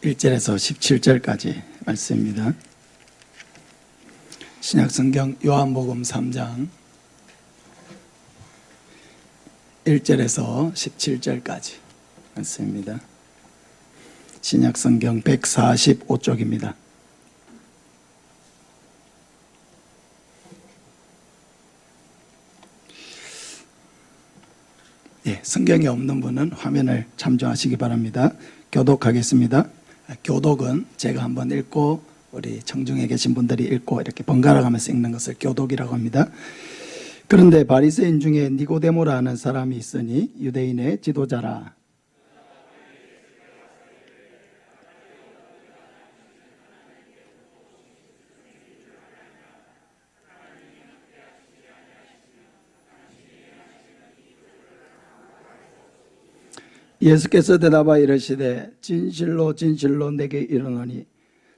1절에서 17절까지 말씀입니다. 신약성경 요한복음 3장 1절에서 17절까지 말씀입니다. 신약성경 145쪽입니다. 성경이 없는 분은 화면을 참조하시기 바랍니다. 교독하겠습니다. 교독은 제가 한번 읽고 우리 청중에 계신 분들이 읽고 이렇게 번갈아 가면서 읽는 것을 교독이라고 합니다. 그런데 바리새인 중에 니고데모라 하는 사람이 있으니 유대인의 지도자라. 예수께서 대답하여 이르시되 진실로 진실로 내게 이르노니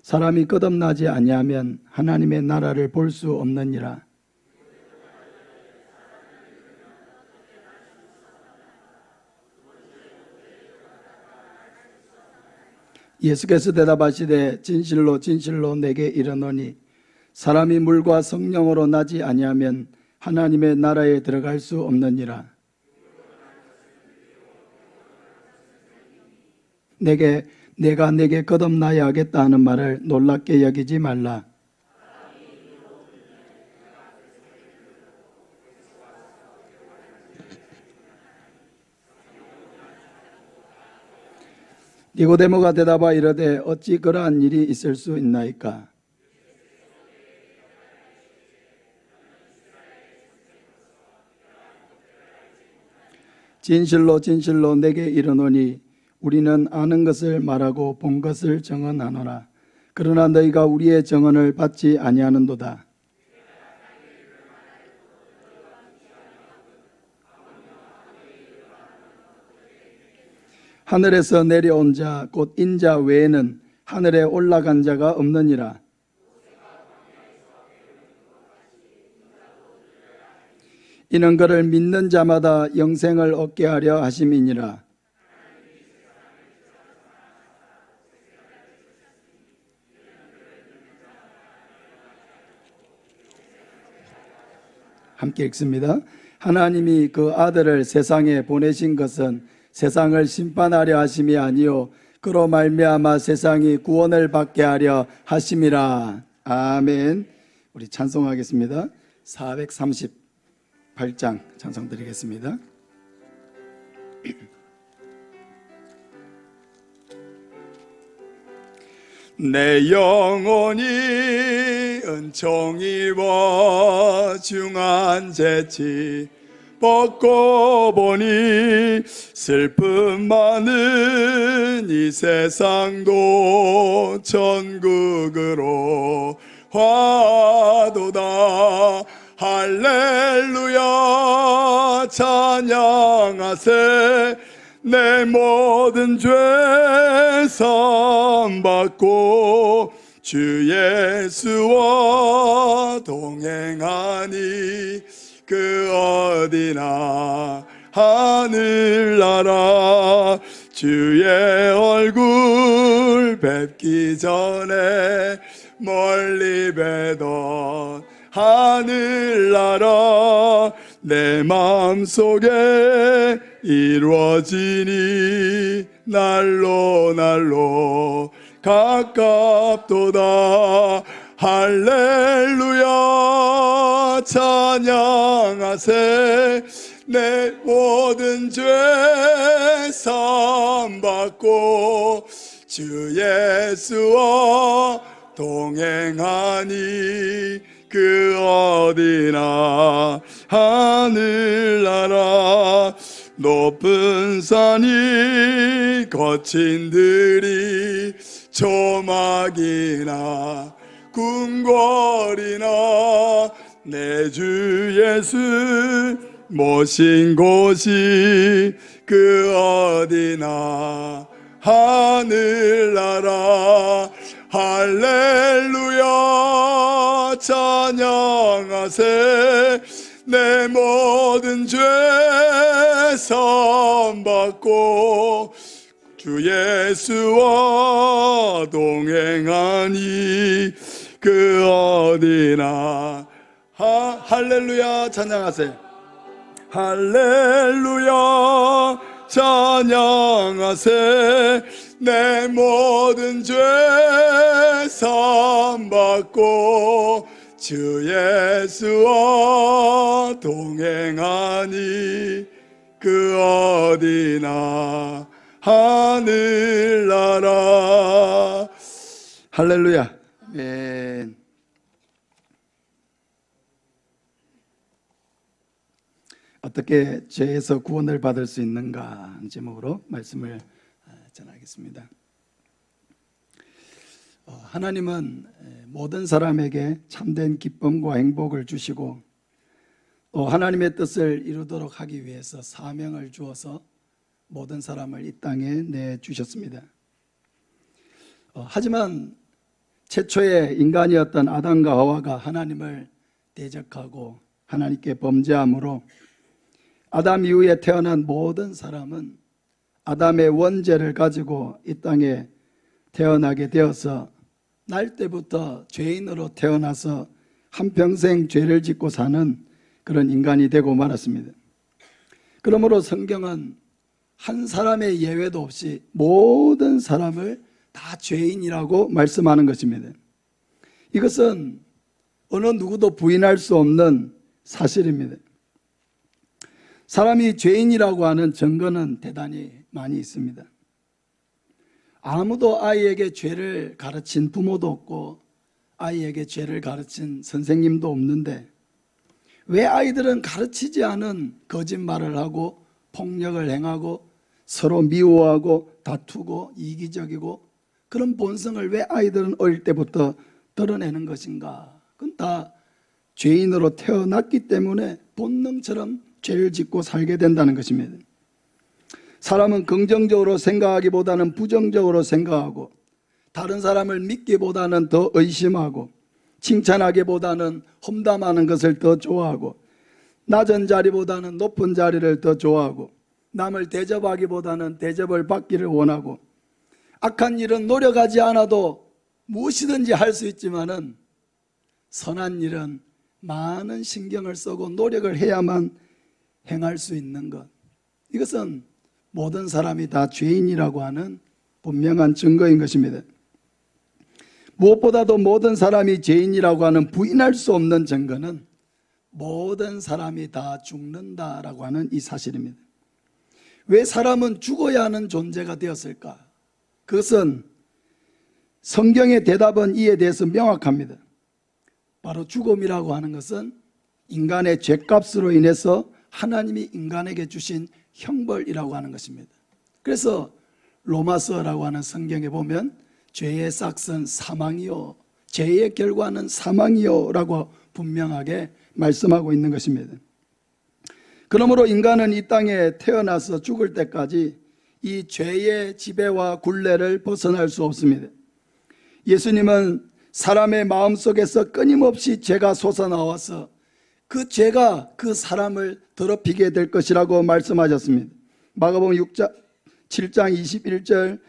사람이 거듭나지 아니하면 하나님의 나라를 볼 수 없느니라. 예수께서 대답하시되 진실로 진실로 내게 이르노니 사람이 물과 성령으로 나지 아니하면 하나님의 나라에 들어갈 수 없느니라. 내가 내게 거듭나야 하겠다 하는 말을 놀랍게 여기지 말라. 니고데모가 대답하여 이르되 어찌 그러한 일이 있을 수 있나이까? 진실로 진실로 내게 이르노니 우리는 아는 것을 말하고 본 것을 증언하노라. 그러나 너희가 우리의 증언을 받지 아니하는도다. 하늘에서 내려온 자 곧 인자 외에는 하늘에 올라간 자가 없느니라. 이는 그를 믿는 자마다 영생을 얻게 하려 하심이니라. 함께 읽습니다. 하나님이 그 아들을 세상에 보내신 것은 세상을 심판하려 하심이 아니요 그로 말미암아 세상이 구원을 받게 하려 하심이라. 아멘. 우리 찬송하겠습니다. 438장 찬송 드리겠습니다. 내 영혼이 은총 입어 중한 재치 벗고 보니 슬픔 많은 이 세상도 천국으로 화도다. 할렐루야 찬양하세. 내 모든 죄 사함받고 주 예수와 동행하니 그 어디나 하늘나라. 주의 얼굴 뵙기 전에 멀리 뵈던 하늘나라. 내 마음속에 이루어지니 날로 날로 가깝도다. 할렐루야 찬양하세. 내 모든 죄 사함받고 주 예수와 동행하니 그 어디나 하늘나라. 높은 산이 거친 들이 조막이나 궁궐이나 내 주 예수 모신 곳이 그 어디나 하늘나라. 할렐루야 찬양하세. 내 모든 죄 사함받고 주 예수와 동행하니 그 어디나 할렐루야 찬양하세요. 할렐루야 찬양하세. 내 모든 죄 사함받고 주 예수와 동행하니 그 어디나 하늘나라. 할렐루야. 아멘. 어떻게 죄에서 구원을 받을 수 있는가 하는 제목으로 말씀을 전하겠습니다. 하나님은 모든 사람에게 참된 기쁨과 행복을 주시고 또 하나님의 뜻을 이루도록 하기 위해서 사명을 주어서 모든 사람을 이 땅에 내주셨습니다. 하지만 최초의 인간이었던 아담과 하와가 하나님을 대적하고 하나님께 범죄함으로 아담 이후에 태어난 모든 사람은 아담의 원죄를 가지고 이 땅에 태어나게 되어서 날 때부터 죄인으로 태어나서 한평생 죄를 짓고 사는 그런 인간이 되고 말았습니다. 그러므로 성경은 한 사람의 예외도 없이 모든 사람을 다 죄인이라고 말씀하는 것입니다. 이것은 어느 누구도 부인할 수 없는 사실입니다. 사람이 죄인이라고 하는 증거는 대단히 많이 있습니다. 아무도 아이에게 죄를 가르친 부모도 없고 아이에게 죄를 가르친 선생님도 없는데 왜 아이들은 가르치지 않은 거짓말을 하고 폭력을 행하고 서로 미워하고 다투고 이기적이고 그런 본성을 왜 아이들은 어릴 때부터 드러내는 것인가? 그건 다 죄인으로 태어났기 때문에 본능처럼 죄를 짓고 살게 된다는 것입니다. 사람은 긍정적으로 생각하기보다는 부정적으로 생각하고 다른 사람을 믿기보다는 더 의심하고 칭찬하기보다는 험담하는 것을 더 좋아하고 낮은 자리보다는 높은 자리를 더 좋아하고 남을 대접하기보다는 대접을 받기를 원하고 악한 일은 노력하지 않아도 무엇이든지 할 수 있지만은 선한 일은 많은 신경을 쓰고 노력을 해야만 행할 수 있는 것, 이것은 모든 사람이 다 죄인이라고 하는 분명한 증거인 것입니다. 무엇보다도 모든 사람이 죄인이라고 하는 부인할 수 없는 증거는 모든 사람이 다 죽는다라고 하는 이 사실입니다. 왜 사람은 죽어야 하는 존재가 되었을까? 그것은 성경의 대답은 이에 대해서 명확합니다. 바로 죽음이라고 하는 것은 인간의 죄값으로 인해서 하나님이 인간에게 주신 형벌이라고 하는 것입니다. 그래서 로마서라고 하는 성경에 보면 죄의 싹은 사망이요 죄의 결과는 사망이요 라고 분명하게 말씀하고 있는 것입니다. 그러므로 인간은 이 땅에 태어나서 죽을 때까지 이 죄의 지배와 굴레를 벗어날 수 없습니다. 예수님은 사람의 마음속에서 끊임없이 죄가 솟아나와서 그 죄가 그 사람을 더럽히게 될 것이라고 말씀하셨습니다. 마가복음 7장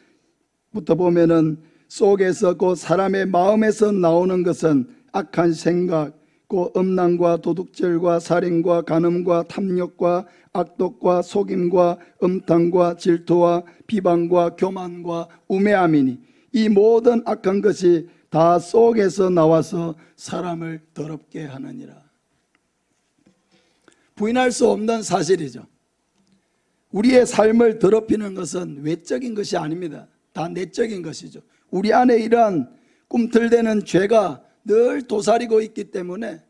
21절부터 보면은 속에서 곧 사람의 마음에서 나오는 것은 악한 생각, 곧 음란과 도둑질과 살인과 간음과 탐욕과 악독과 속임과 음탕과 질투와 비방과 교만과 우매함이니 이 모든 악한 것이 다 속에서 나와서 사람을 더럽게 하느니라. 부인할 수 없는 사실이죠. 우리의 삶을 더럽히는 것은 외적인 것이 아닙니다. 다 내적인 것이죠. 우리 안에 이러한 꿈틀대는 죄가 늘 도사리고 있기 때문에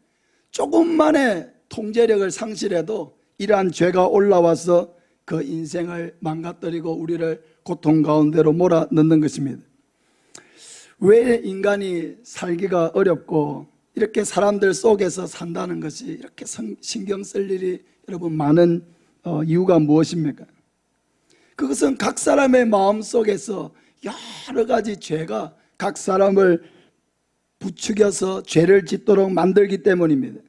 조금만의 통제력을 상실해도 이러한 죄가 올라와서 그 인생을 망가뜨리고 우리를 고통 가운데로 몰아넣는 것입니다. 왜 인간이 살기가 어렵고 이렇게 사람들 속에서 산다는 것이 이렇게 신경 쓸 일이 여러분 많은 이유가 무엇입니까? 그것은 각 사람의 마음 속에서 여러 가지 죄가 각 사람을 부추겨서 죄를 짓도록 만들기 때문입니다.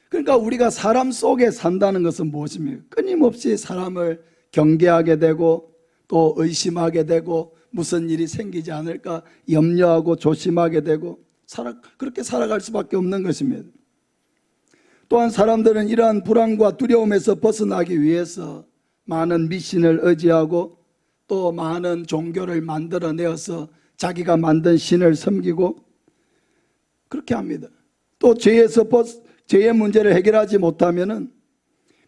그러니까 우리가 사람 속에 산다는 것은 무엇입니까? 끊임없이 사람을 경계하게 되고 또 의심하게 되고 무슨 일이 생기지 않을까 염려하고 조심하게 되고 그렇게 살아갈 수밖에 없는 것입니다. 또한 사람들은 이러한 불안과 두려움에서 벗어나기 위해서 많은 미신을 의지하고 또 많은 종교를 만들어내어서 자기가 만든 신을 섬기고 그렇게 합니다. 또 죄의 문제를 해결하지 못하면은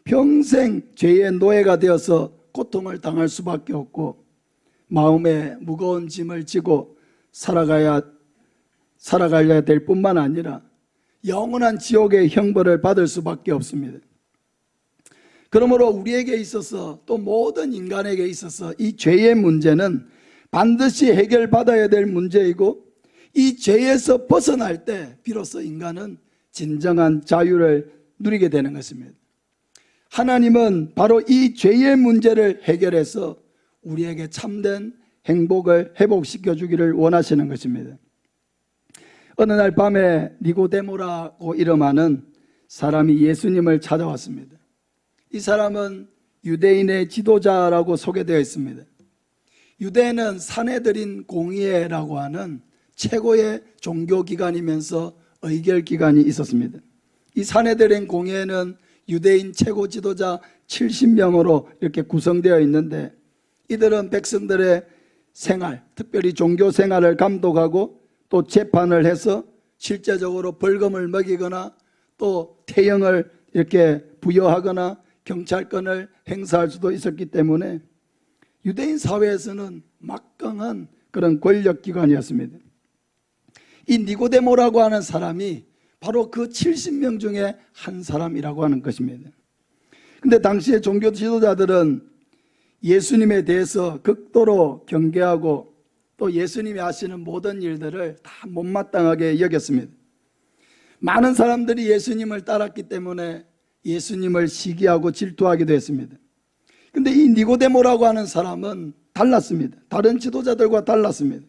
평생 죄의 노예가 되어서 고통을 당할 수밖에 없고 마음에 무거운 짐을 지고 살아가야 될 뿐만 아니라 영원한 지옥의 형벌을 받을 수밖에 없습니다. 그러므로 우리에게 있어서 또 모든 인간에게 있어서 이 죄의 문제는 반드시 해결받아야 될 문제이고 이 죄에서 벗어날 때 비로소 인간은 진정한 자유를 누리게 되는 것입니다. 하나님은 바로 이 죄의 문제를 해결해서 우리에게 참된 행복을 회복시켜 주기를 원하시는 것입니다. 어느 날 밤에 니고데모라고 이름하는 사람이 예수님을 찾아왔습니다. 이 사람은 유대인의 지도자라고 소개되어 있습니다. 유대는 산헤드린 공의회라고 하는 최고의 종교기관이면서 의결기관이 있었습니다. 이 산헤드린 공의회는 유대인 최고 지도자 70명으로 이렇게 구성되어 있는데 이들은 백성들의 생활, 특별히 종교 생활을 감독하고 또 재판을 해서 실제적으로 벌금을 먹이거나 또 태형을 이렇게 부여하거나 경찰권을 행사할 수도 있었기 때문에 유대인 사회에서는 막강한 그런 권력기관이었습니다. 이 니고데모라고 하는 사람이 바로 그 70명 중에 한 사람이라고 하는 것입니다. 그런데 당시의 종교 지도자들은 예수님에 대해서 극도로 경계하고 또 예수님이 하시는 모든 일들을 다 못마땅하게 여겼습니다. 많은 사람들이 예수님을 따랐기 때문에 예수님을 시기하고 질투하기도 했습니다. 그런데 이 니고데모라고 하는 사람은 달랐습니다. 다른 지도자들과 달랐습니다.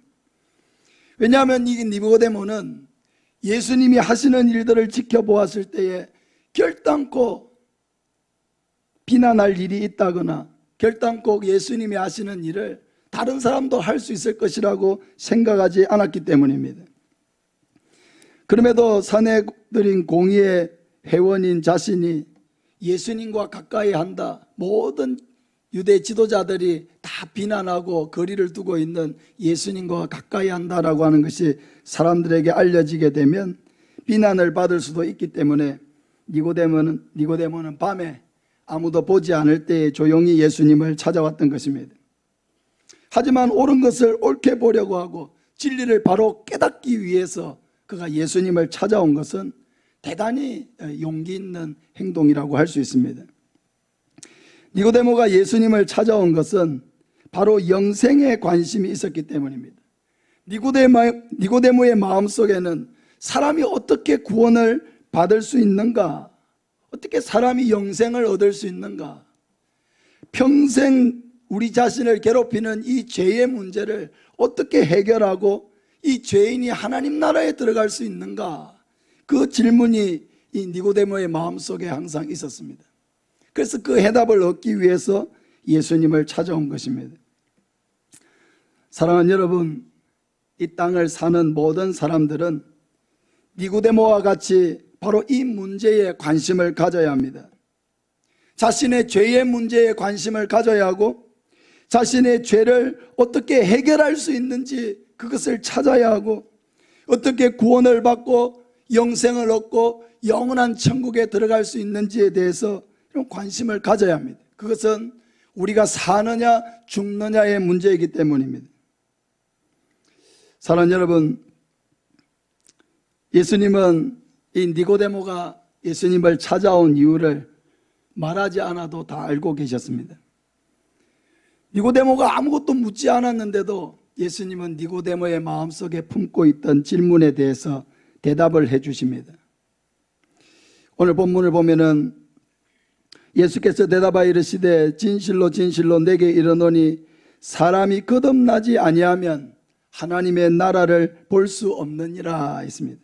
왜냐하면 이 니고데모는 예수님이 하시는 일들을 지켜보았을 때에 결단코 비난할 일이 있다거나 결단코 예수님이 하시는 일을 다른 사람도 할 수 있을 것이라고 생각하지 않았기 때문입니다. 그럼에도 산헤드린 공의회 회원인 자신이 예수님과 가까이 한다, 모든 유대 지도자들이 다 비난하고 거리를 두고 있는 예수님과 가까이 한다라고 하는 것이 사람들에게 알려지게 되면 비난을 받을 수도 있기 때문에 니고데모는 밤에 아무도 보지 않을 때에 조용히 예수님을 찾아왔던 것입니다. 하지만 옳은 것을 옳게 보려고 하고 진리를 바로 깨닫기 위해서 그가 예수님을 찾아온 것은 대단히 용기 있는 행동이라고 할 수 있습니다. 니고데모가 예수님을 찾아온 것은 바로 영생에 관심이 있었기 때문입니다. 니고데모의 마음속에는 사람이 어떻게 구원을 받을 수 있는가? 어떻게 사람이 영생을 얻을 수 있는가? 평생 우리 자신을 괴롭히는 이 죄의 문제를 어떻게 해결하고 이 죄인이 하나님 나라에 들어갈 수 있는가? 그 질문이 이 니고데모의 마음속에 항상 있었습니다. 그래서 그 해답을 얻기 위해서 예수님을 찾아온 것입니다. 사랑하는 여러분, 이 땅을 사는 모든 사람들은 니고데모와 같이 바로 이 문제에 관심을 가져야 합니다. 자신의 죄의 문제에 관심을 가져야 하고 자신의 죄를 어떻게 해결할 수 있는지 그것을 찾아야 하고 어떻게 구원을 받고 영생을 얻고 영원한 천국에 들어갈 수 있는지에 대해서 이런 관심을 가져야 합니다. 그것은 우리가 사느냐 죽느냐의 문제이기 때문입니다. 사랑하는 여러분, 예수님은 이 니고데모가 예수님을 찾아온 이유를 말하지 않아도 다 알고 계셨습니다. 니고데모가 아무것도 묻지 않았는데도 예수님은 니고데모의 마음속에 품고 있던 질문에 대해서 대답을 해 주십니다. 오늘 본문을 보면은 예수께서 대답하여 이르시되 진실로 진실로 내게 이르노니 사람이 거듭나지 아니하면 하나님의 나라를 볼 수 없느니라 했습니다.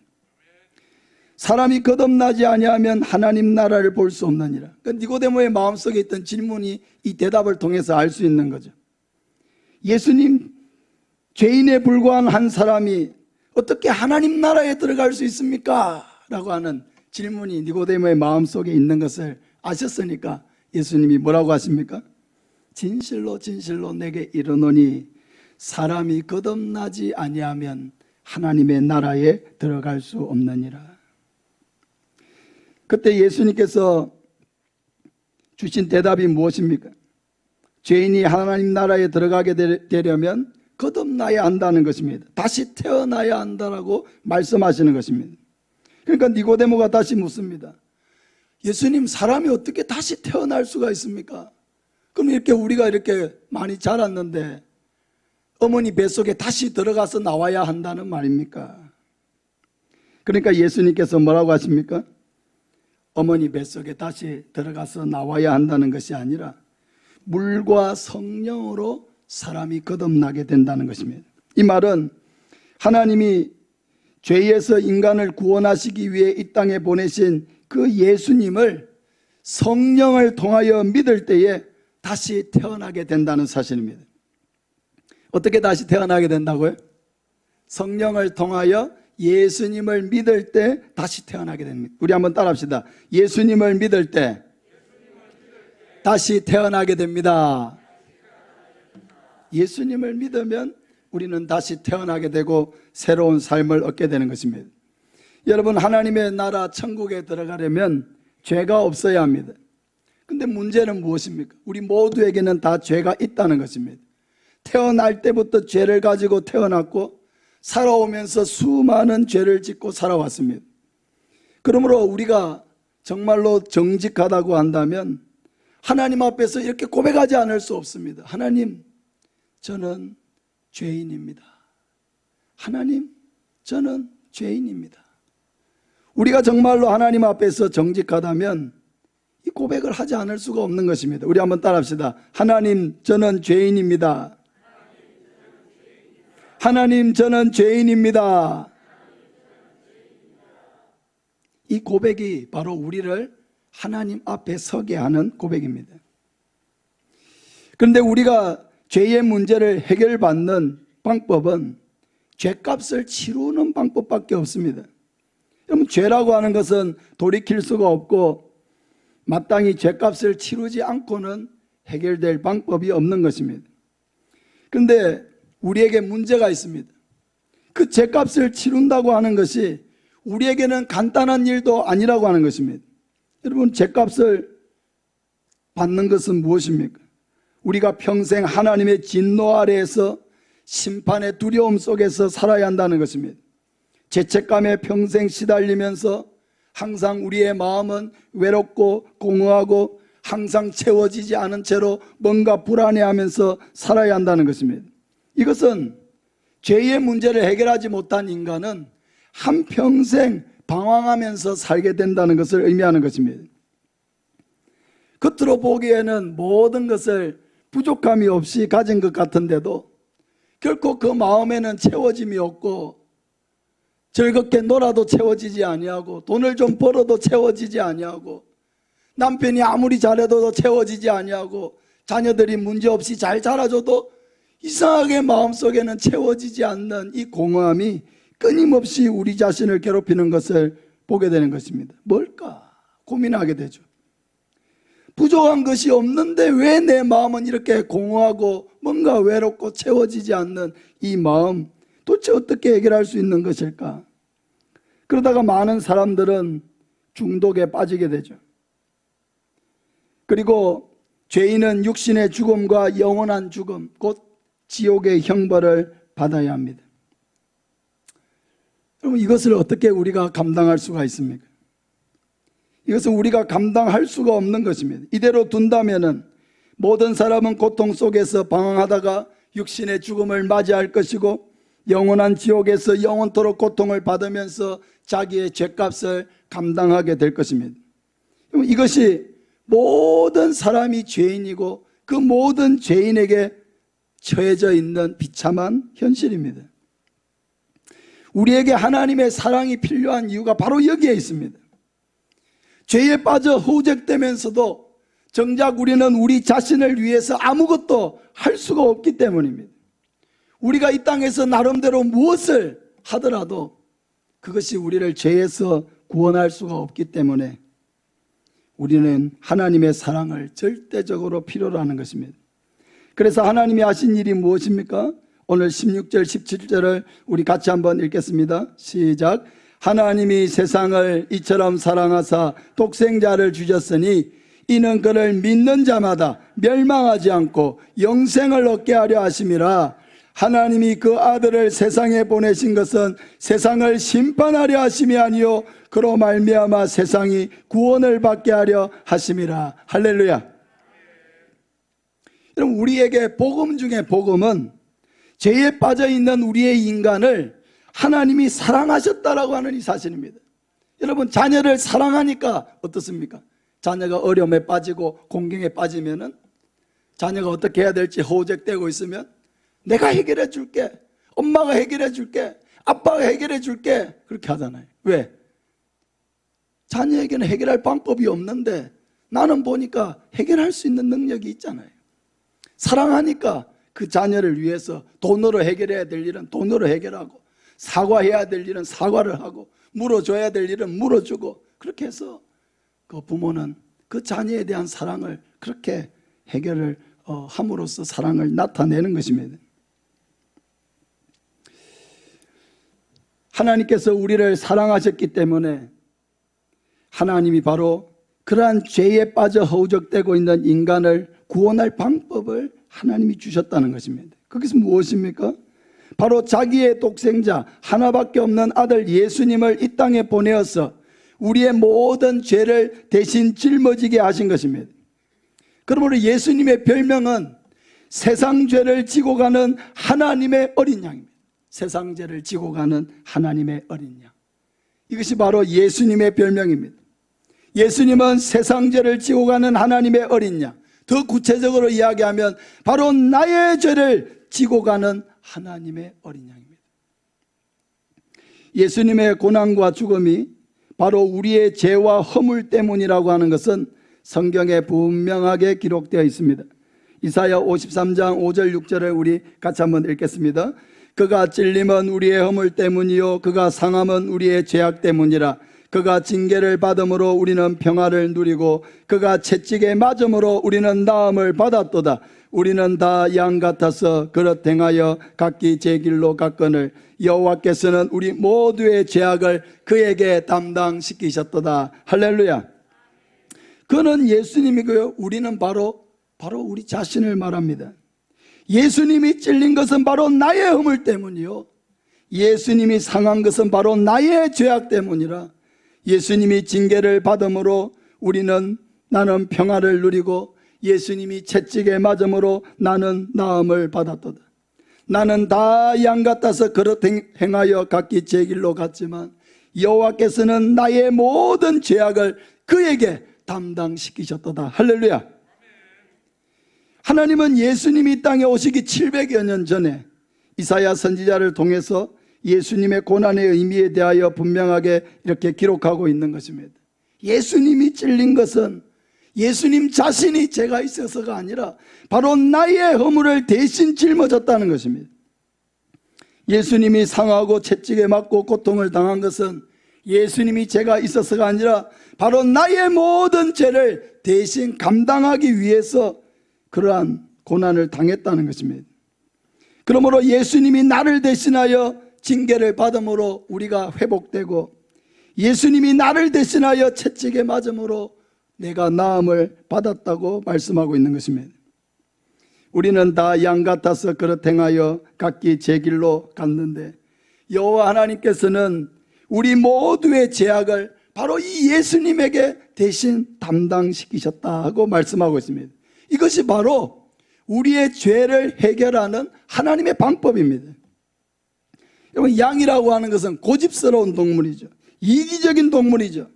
사람이 거듭나지 아니하면 하나님 나라를 볼 수 없느니라. 그러니까 니고데모의 마음속에 있던 질문이 이 대답을 통해서 알 수 있는 거죠. 예수님 죄인에 불과한 한 사람이 어떻게 하나님 나라에 들어갈 수 있습니까? 라고 하는 질문이 니고데모의 마음속에 있는 것을 아셨으니까 예수님이 뭐라고 하십니까? 진실로 진실로 내게 이르노니 사람이 거듭나지 아니하면 하나님의 나라에 들어갈 수 없느니라. 그때 예수님께서 주신 대답이 무엇입니까? 죄인이 하나님 나라에 들어가게 되려면 거듭나야 한다는 것입니다. 다시 태어나야 한다라고 말씀하시는 것입니다. 그러니까 니고데모가 다시 묻습니다. 예수님, 사람이 어떻게 다시 태어날 수가 있습니까? 그럼 이렇게 우리가 이렇게 많이 자랐는데 어머니 뱃속에 다시 들어가서 나와야 한다는 말입니까? 그러니까 예수님께서 뭐라고 하십니까? 어머니 뱃속에 다시 들어가서 나와야 한다는 것이 아니라 물과 성령으로 사람이 거듭나게 된다는 것입니다. 이 말은 하나님이 죄에서 인간을 구원하시기 위해 이 땅에 보내신 그 예수님을 성령을 통하여 믿을 때에 다시 태어나게 된다는 사실입니다. 어떻게 다시 태어나게 된다고요? 성령을 통하여 예수님을 믿을 때 다시 태어나게 됩니다. 우리 한번 따라합시다. 예수님을 믿을 때 다시 태어나게 됩니다. 예수님을 믿으면 우리는 다시 태어나게 되고 새로운 삶을 얻게 되는 것입니다. 여러분, 하나님의 나라 천국에 들어가려면 죄가 없어야 합니다. 근데 문제는 무엇입니까? 우리 모두에게는 다 죄가 있다는 것입니다. 태어날 때부터 죄를 가지고 태어났고 살아오면서 수많은 죄를 짓고 살아왔습니다. 그러므로 우리가 정말로 정직하다고 한다면 하나님 앞에서 이렇게 고백하지 않을 수 없습니다. 하나님, 저는 죄인입니다. 하나님, 저는 죄인입니다. 우리가 정말로 하나님 앞에서 정직하다면 이 고백을 하지 않을 수가 없는 것입니다. 우리 한번 따라합시다. 하나님, 저는 죄인입니다. 하나님, 저는 죄인입니다. 이 고백이 바로 우리를 하나님 앞에 서게 하는 고백입니다. 그런데 우리가 죄의 문제를 해결받는 방법은 죄값을 치르는 방법밖에 없습니다. 여러분, 죄라고 하는 것은 돌이킬 수가 없고 마땅히 죄값을 치르지 않고는 해결될 방법이 없는 것입니다. 그런데 우리에게 문제가 있습니다. 그 죄값을 치른다고 하는 것이 우리에게는 간단한 일도 아니라고 하는 것입니다. 여러분, 죄값을 받는 것은 무엇입니까? 우리가 평생 하나님의 진노 아래에서 심판의 두려움 속에서 살아야 한다는 것입니다. 죄책감에 평생 시달리면서 항상 우리의 마음은 외롭고 공허하고 항상 채워지지 않은 채로 뭔가 불안해하면서 살아야 한다는 것입니다. 이것은 죄의 문제를 해결하지 못한 인간은 한평생 방황하면서 살게 된다는 것을 의미하는 것입니다. 겉으로 보기에는 모든 것을 부족함이 없이 가진 것 같은데도 결코 그 마음에는 채워짐이 없고 즐겁게 놀아도 채워지지 아니하고 돈을 좀 벌어도 채워지지 아니하고 남편이 아무리 잘해도 채워지지 아니하고 자녀들이 문제없이 잘 자라줘도 이상하게 마음속에는 채워지지 않는 이 공허함이 끊임없이 우리 자신을 괴롭히는 것을 보게 되는 것입니다. 뭘까? 고민하게 되죠. 부족한 것이 없는데 왜 내 마음은 이렇게 공허하고 뭔가 외롭고 채워지지 않는 이 마음, 도대체 어떻게 해결할 수 있는 것일까? 그러다가 많은 사람들은 중독에 빠지게 되죠. 그리고 죄인은 육신의 죽음과 영원한 죽음, 곧 지옥의 형벌을 받아야 합니다. 그럼 이것을 어떻게 우리가 감당할 수가 있습니까? 이것은 우리가 감당할 수가 없는 것입니다. 이대로 둔다면은 모든 사람은 고통 속에서 방황하다가 육신의 죽음을 맞이할 것이고 영원한 지옥에서 영원토록 고통을 받으면서 자기의 죄값을 감당하게 될 것입니다. 이것이 모든 사람이 죄인이고 그 모든 죄인에게 처해져 있는 비참한 현실입니다. 우리에게 하나님의 사랑이 필요한 이유가 바로 여기에 있습니다. 죄에 빠져 후적되면서도 정작 우리는 우리 자신을 위해서 아무것도 할 수가 없기 때문입니다. 우리가 이 땅에서 나름대로 무엇을 하더라도 그것이 우리를 죄에서 구원할 수가 없기 때문에 우리는 하나님의 사랑을 절대적으로 필요로 하는 것입니다. 그래서 하나님이 하신 일이 무엇입니까? 오늘 16절 17절을 우리 같이 한번 읽겠습니다. 시작. 하나님이 세상을 이처럼 사랑하사 독생자를 주셨으니 이는 그를 믿는 자마다 멸망하지 않고 영생을 얻게 하려 하심이라. 하나님이 그 아들을 세상에 보내신 것은 세상을 심판하려 하심이 아니요 그로 말미암아 세상이 구원을 받게 하려 하심이라. 할렐루야. 여러분, 우리에게 복음 중에 복음은 죄에 빠져있는 우리의 인간을 하나님이 사랑하셨다라고 하는 이 사실입니다. 여러분, 자녀를 사랑하니까 어떻습니까? 자녀가 어려움에 빠지고 공경에 빠지면은 자녀가 어떻게 해야 될지 허우적대고 있으면 내가 해결해 줄게, 엄마가 해결해 줄게, 아빠가 해결해 줄게, 그렇게 하잖아요. 왜? 자녀에게는 해결할 방법이 없는데 나는 보니까 해결할 수 있는 능력이 있잖아요. 사랑하니까 그 자녀를 위해서 돈으로 해결해야 될 일은 돈으로 해결하고, 사과해야 될 일은 사과를 하고, 물어줘야 될 일은 물어주고, 그렇게 해서 그 부모는 그 자녀에 대한 사랑을 그렇게 해결을 함으로써 사랑을 나타내는 것입니다. 하나님께서 우리를 사랑하셨기 때문에 하나님이 바로 그러한 죄에 빠져 허우적대고 있는 인간을 구원할 방법을 하나님이 주셨다는 것입니다. 그것이 무엇입니까? 바로 자기의 독생자 하나밖에 없는 아들 예수님을 이 땅에 보내어서 우리의 모든 죄를 대신 짊어지게 하신 것입니다. 그러므로 예수님의 별명은 세상 죄를 지고 가는 하나님의 어린 양입니다. 세상 죄를 지고 가는 하나님의 어린 양. 이것이 바로 예수님의 별명입니다. 예수님은 세상 죄를 지고 가는 하나님의 어린 양. 더 구체적으로 이야기하면 바로 나의 죄를 지고 가는 하나님의 어린 양입니다. 예수님의 고난과 죽음이 바로 우리의 죄와 허물 때문이라고 하는 것은 성경에 분명하게 기록되어 있습니다. 이사야 53장 5절 6절을 우리 같이 한번 읽겠습니다. 그가 찔림은 우리의 허물 때문이요 그가 상함은 우리의 죄악 때문이라. 그가 징계를 받음으로 우리는 평화를 누리고 그가 채찍에 맞음으로 우리는 나음을 받았도다. 우리는 다 양 같아서 그릇 행하여 각기 제 길로 갔거늘 여호와께서는 우리 모두의 죄악을 그에게 담당시키셨도다. 할렐루야. 그는 예수님이고요, 우리는 바로 우리 자신을 말합니다. 예수님이 찔린 것은 바로 나의 허물 때문이요, 예수님이 상한 것은 바로 나의 죄악 때문이라. 예수님이 징계를 받음으로 나는 평화를 누리고 예수님이 채찍에 맞음으로 나는 나음을 받았도다. 나는 다 양 같아서 그릇 행하여 각기 제 길로 갔지만 여호와께서는 나의 모든 죄악을 그에게 담당시키셨도다. 할렐루야. 하나님은 예수님이 이 땅에 오시기 700여 년 전에 이사야 선지자를 통해서 예수님의 고난의 의미에 대하여 분명하게 이렇게 기록하고 있는 것입니다. 예수님이 찔린 것은 예수님 자신이 죄가 있어서가 아니라 바로 나의 허물을 대신 짊어졌다는 것입니다. 예수님이 상하고 채찍에 맞고 고통을 당한 것은 예수님이 죄가 있어서가 아니라 바로 나의 모든 죄를 대신 감당하기 위해서 그러한 고난을 당했다는 것입니다. 그러므로 예수님이 나를 대신하여 징계를 받음으로 우리가 회복되고 예수님이 나를 대신하여 채찍에 맞음으로 내가 나음을 받았다고 말씀하고 있는 것입니다. 우리는 다 양 같아서 그릇 행하여 각기 제 길로 갔는데 여호와 하나님께서는 우리 모두의 죄악을 바로 이 예수님에게 대신 담당시키셨다고 말씀하고 있습니다. 이것이 바로 우리의 죄를 해결하는 하나님의 방법입니다. 여러분, 양이라고 하는 것은 고집스러운 동물이죠. 이기적인 동물이죠.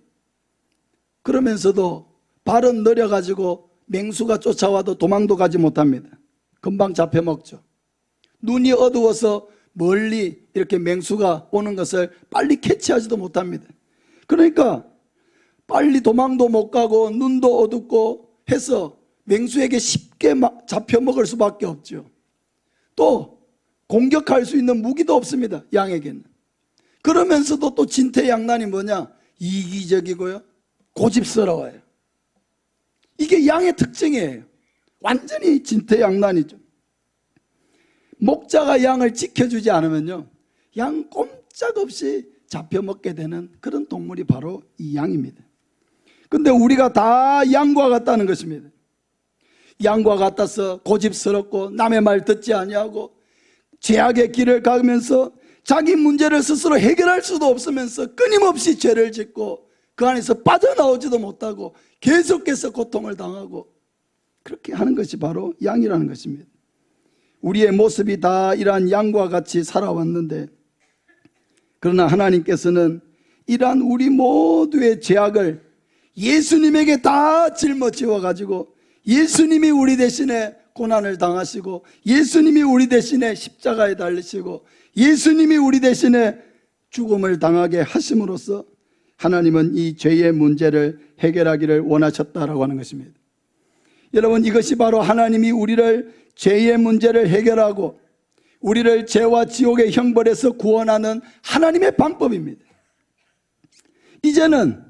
그러면서도 발은 느려가지고 맹수가 쫓아와도 도망도 가지 못합니다. 금방 잡혀먹죠. 눈이 어두워서 멀리 이렇게 맹수가 오는 것을 빨리 캐치하지도 못합니다. 그러니까 빨리 도망도 못 가고 눈도 어둡고 해서 맹수에게 쉽게 잡혀 먹을 수밖에 없죠. 또 공격할 수 있는 무기도 없습니다. 양에게는. 그러면서도 또 진퇴양난이 뭐냐? 이기적이고요, 고집스러워요. 이게 양의 특징이에요. 완전히 진퇴양난이죠. 목자가 양을 지켜주지 않으면요, 양 꼼짝없이 잡혀먹게 되는 그런 동물이 바로 이 양입니다. 근데 우리가 다 양과 같다는 것입니다. 양과 같아서 고집스럽고 남의 말 듣지 아니하고 죄악의 길을 가면서 자기 문제를 스스로 해결할 수도 없으면서 끊임없이 죄를 짓고 그 안에서 빠져나오지도 못하고 계속해서 고통을 당하고 그렇게 하는 것이 바로 양이라는 것입니다. 우리의 모습이 다 이러한 양과 같이 살아왔는데, 그러나 하나님께서는 이러한 우리 모두의 죄악을 예수님에게 다 짊어지워 가지고 예수님이 우리 대신에 고난을 당하시고 예수님이 우리 대신에 십자가에 달리시고 예수님이 우리 대신에 죽음을 당하게 하심으로써 하나님은 이 죄의 문제를 해결하기를 원하셨다라고 하는 것입니다. 여러분, 이것이 바로 하나님이 우리를 죄의 문제를 해결하고 우리를 죄와 지옥의 형벌에서 구원하는 하나님의 방법입니다. 이제는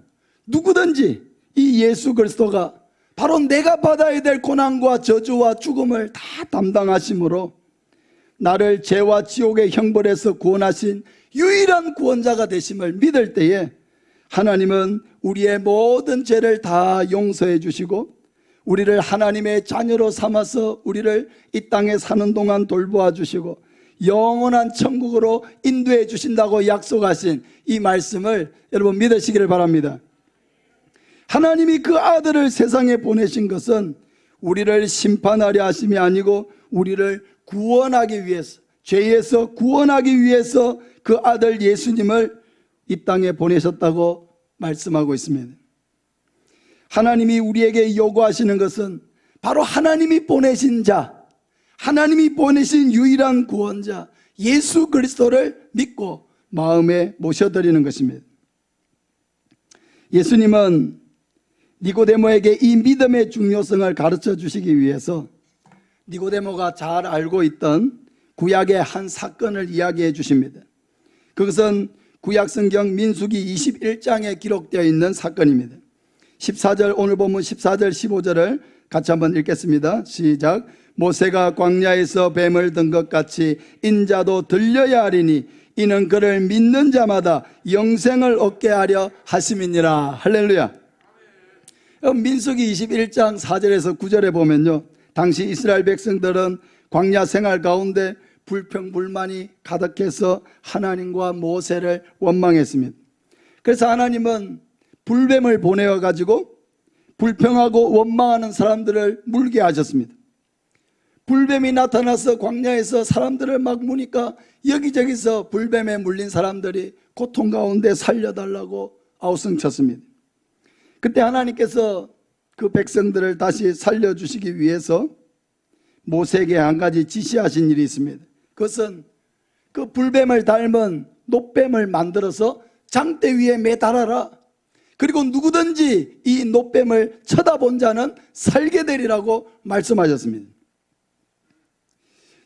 누구든지 이 예수 그리스도가 바로 내가 받아야 될 고난과 저주와 죽음을 다 담당하심으로 나를 죄와 지옥의 형벌에서 구원하신 유일한 구원자가 되심을 믿을 때에 하나님은 우리의 모든 죄를 다 용서해 주시고 우리를 하나님의 자녀로 삼아서 우리를 이 땅에 사는 동안 돌보아 주시고 영원한 천국으로 인도해 주신다고 약속하신 이 말씀을 여러분 믿으시기를 바랍니다. 하나님이 그 아들을 세상에 보내신 것은 우리를 심판하려 하심이 아니고 우리를 구원하기 위해서, 죄에서 구원하기 위해서 그 아들 예수님을 이 땅에 보내셨다고 말씀하고 있습니다. 하나님이 우리에게 요구하시는 것은 바로 하나님이 보내신 자, 하나님이 보내신 유일한 구원자 예수 그리스도를 믿고 마음에 모셔드리는 것입니다. 예수님은 니고데모에게 이 믿음의 중요성을 가르쳐 주시기 위해서 니고데모가 잘 알고 있던 구약의 한 사건을 이야기해 주십니다. 그것은 구약성경 민수기 21장에 기록되어 있는 사건입니다. 14절, 오늘 본문 14절 15절을 같이 한번 읽겠습니다. 시작. 모세가 광야에서 뱀을 든 것 같이 인자도 들려야 하리니 이는 그를 믿는 자마다 영생을 얻게 하려 하심이니라. 할렐루야. 민수기 21장 4절에서 9절에 보면요, 당시 이스라엘 백성들은 광야 생활 가운데 불평불만이 가득해서 하나님과 모세를 원망했습니다. 그래서 하나님은 불뱀을 보내어 가지고 불평하고 원망하는 사람들을 물게 하셨습니다. 불뱀이 나타나서 광야에서 사람들을 막 무니까 여기저기서 불뱀에 물린 사람들이 고통 가운데 살려달라고 아우성쳤습니다. 그때 하나님께서 그 백성들을 다시 살려주시기 위해서 모세에게 한 가지 지시하신 일이 있습니다. 그것은 그 불뱀을 닮은 놋뱀을 만들어서 장대 위에 매달아라. 그리고 누구든지 이 놋뱀을 쳐다본 자는 살게 되리라고 말씀하셨습니다.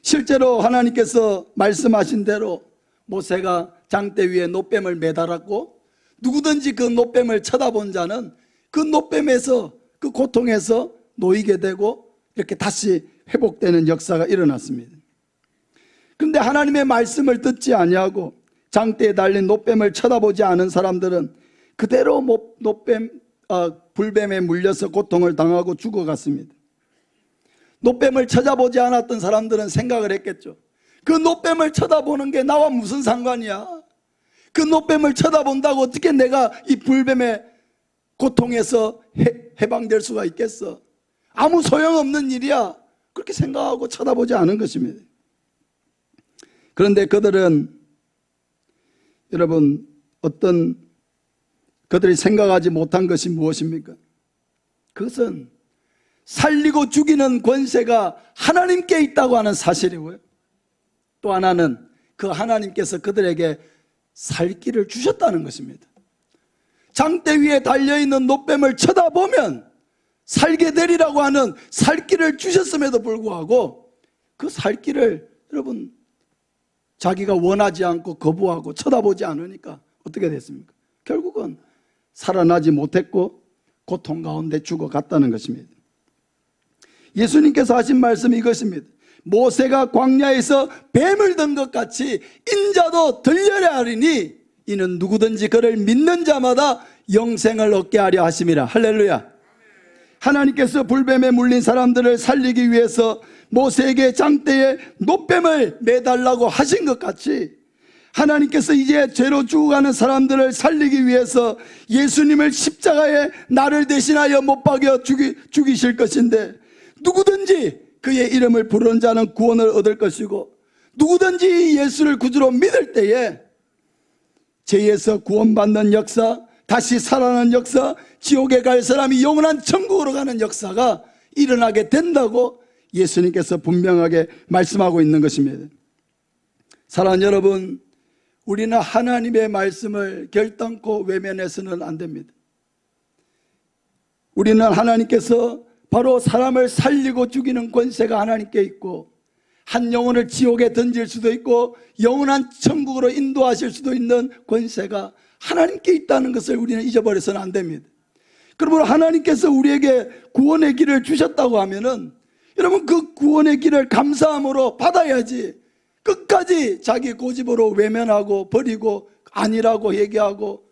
실제로 하나님께서 말씀하신 대로 모세가 장대 위에 놋뱀을 매달았고 누구든지 그 놋뱀을 쳐다본 자는 그 놋뱀에서 그 고통에서 놓이게 되고 이렇게 다시 회복되는 역사가 일어났습니다. 그런데 하나님의 말씀을 듣지 아니하고 장대에 달린 놋뱀을 쳐다보지 않은 사람들은 그대로 불뱀에 물려서 고통을 당하고 죽어갔습니다. 놋뱀을 찾아보지 않았던 사람들은 생각을 했겠죠. 그 놋뱀을 쳐다보는 게 나와 무슨 상관이야? 그 놋뱀을 쳐다본다고 어떻게 내가 이 불뱀의 고통에서 해방될 수가 있겠어? 아무 소용없는 일이야. 그렇게 생각하고 쳐다보지 않은 것입니다. 그런데 그들은 여러분 그들이 생각하지 못한 것이 무엇입니까? 그것은 살리고 죽이는 권세가 하나님께 있다고 하는 사실이고요. 또 하나는 그 하나님께서 그들에게 살 길을 주셨다는 것입니다. 장대 위에 달려있는 놋뱀을 쳐다보면 살게 되리라고 하는 살 길을 주셨음에도 불구하고 그 살 길을 여러분 자기가 원하지 않고 거부하고 쳐다보지 않으니까 어떻게 됐습니까? 결국은 살아나지 못했고 고통 가운데 죽어갔다는 것입니다. 예수님께서 하신 말씀이 이것입니다. 모세가 광야에서 뱀을 든 것 같이 인자도 들려야 하리니 이는 누구든지 그를 믿는 자마다 영생을 얻게 하려 하심이라. 할렐루야. 하나님께서 불뱀에 물린 사람들을 살리기 위해서 모세에게 장대에 놋뱀을 매달라고 하신 것 같이 하나님께서 이제 죄로 죽어가는 사람들을 살리기 위해서 예수님을 십자가에 나를 대신하여 못 박여 죽이실 것인데 누구든지 그의 이름을 부르는 자는 구원을 얻을 것이고 누구든지 예수를 구주로 믿을 때에 죄에서 구원받는 역사, 다시 살아나는 역사, 지옥에 갈 사람이 영원한 천국으로 가는 역사가 일어나게 된다고 예수님께서 분명하게 말씀하고 있는 것입니다. 사랑하는 여러분, 우리는 하나님의 말씀을 결단코 외면해서는 안 됩니다. 우리는 하나님께서 바로 사람을 살리고 죽이는 권세가 하나님께 있고 한 영혼을 지옥에 던질 수도 있고 영원한 천국으로 인도하실 수도 있는 권세가 하나님께 있다는 것을 우리는 잊어버려서는 안 됩니다. 그러므로 하나님께서 우리에게 구원의 길을 주셨다고 하면은 여러분 그 구원의 길을 감사함으로 받아야지 끝까지 자기 고집으로 외면하고 버리고 아니라고 얘기하고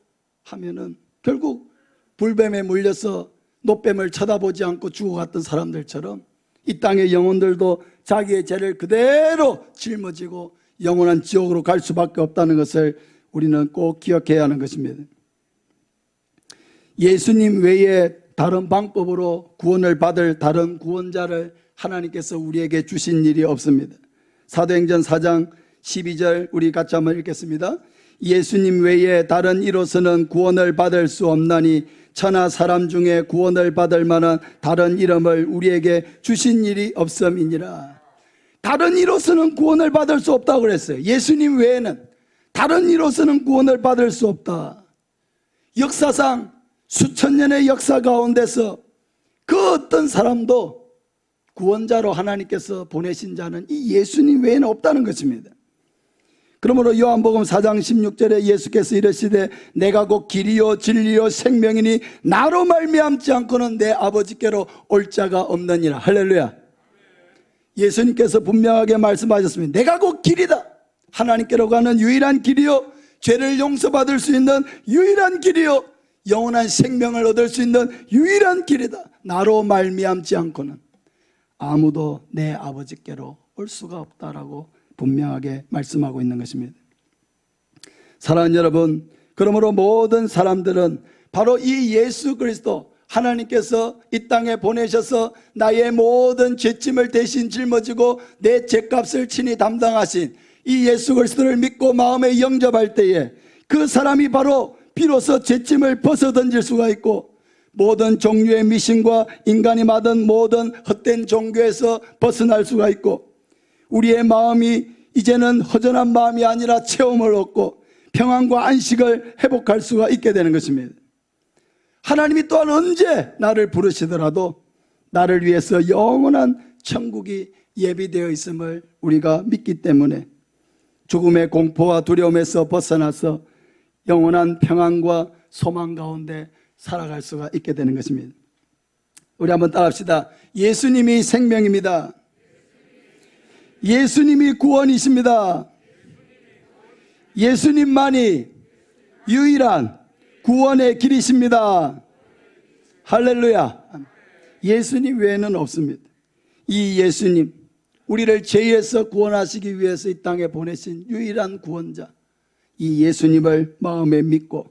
하면은 결국 불뱀에 물려서 놋뱀을 쳐다보지 않고 죽어갔던 사람들처럼 이 땅의 영혼들도 자기의 죄를 그대로 짊어지고 영원한 지옥으로 갈 수밖에 없다는 것을 우리는 꼭 기억해야 하는 것입니다. 예수님 외에 다른 방법으로 구원을 받을 다른 구원자를 하나님께서 우리에게 주신 일이 없습니다. 사도행전 4장 12절 우리 같이 한번 읽겠습니다. 예수님 외에 다른 이로서는 구원을 받을 수 없나니 천하 사람 중에 구원을 받을 만한 다른 이름을 우리에게 주신 일이 없음이니라. 다른 이로서는 구원을 받을 수 없다고 그랬어요. 예수님 외에는 다른 이로서는 구원을 받을 수 없다. 역사상 수천 년의 역사 가운데서 그 어떤 사람도 구원자로 하나님께서 보내신 자는 이 예수님 외에는 없다는 것입니다. 그러므로 요한복음 4장 16절에 예수께서 이르시되 내가 곧 길이요 진리요 생명이니 나로 말미암지 않고는 내 아버지께로 올 자가 없느니라. 할렐루야. 예수님께서 분명하게 말씀하셨습니다. 내가 곧 길이다. 하나님께로 가는 유일한 길이요 죄를 용서받을 수 있는 유일한 길이요 영원한 생명을 얻을 수 있는 유일한 길이다. 나로 말미암지 않고는 아무도 내 아버지께로 올 수가 없다라고 분명하게 말씀하고 있는 것입니다. 사랑하는 여러분, 그러므로 모든 사람들은 바로 이 예수 그리스도 하나님께서 이 땅에 보내셔서 나의 모든 죄짐을 대신 짊어지고 내 죄값을 친히 담당하신 이 예수 그리스도를 믿고 마음에 영접할 때에 그 사람이 바로 비로소 죄짐을 벗어던질 수가 있고 모든 종류의 미신과 인간이 받은 모든 헛된 종교에서 벗어날 수가 있고 우리의 마음이 이제는 허전한 마음이 아니라 체험을 얻고 평안과 안식을 회복할 수가 있게 되는 것입니다. 하나님이 또한 언제 나를 부르시더라도 나를 위해서 영원한 천국이 예비되어 있음을 우리가 믿기 때문에 죽음의 공포와 두려움에서 벗어나서 영원한 평안과 소망 가운데 살아갈 수가 있게 되는 것입니다. 우리 한번 따라합시다. 예수님이 생명입니다. 예수님이 구원이십니다. 예수님만이 유일한 구원의 길이십니다. 할렐루야. 예수님 외에는 없습니다. 이 예수님, 우리를 죄에서 구원하시기 위해서 이 땅에 보내신 유일한 구원자, 이 예수님을 마음에 믿고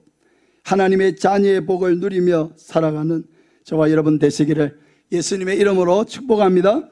하나님의 자녀의 복을 누리며 살아가는 저와 여러분 되시기를 예수님의 이름으로 축복합니다.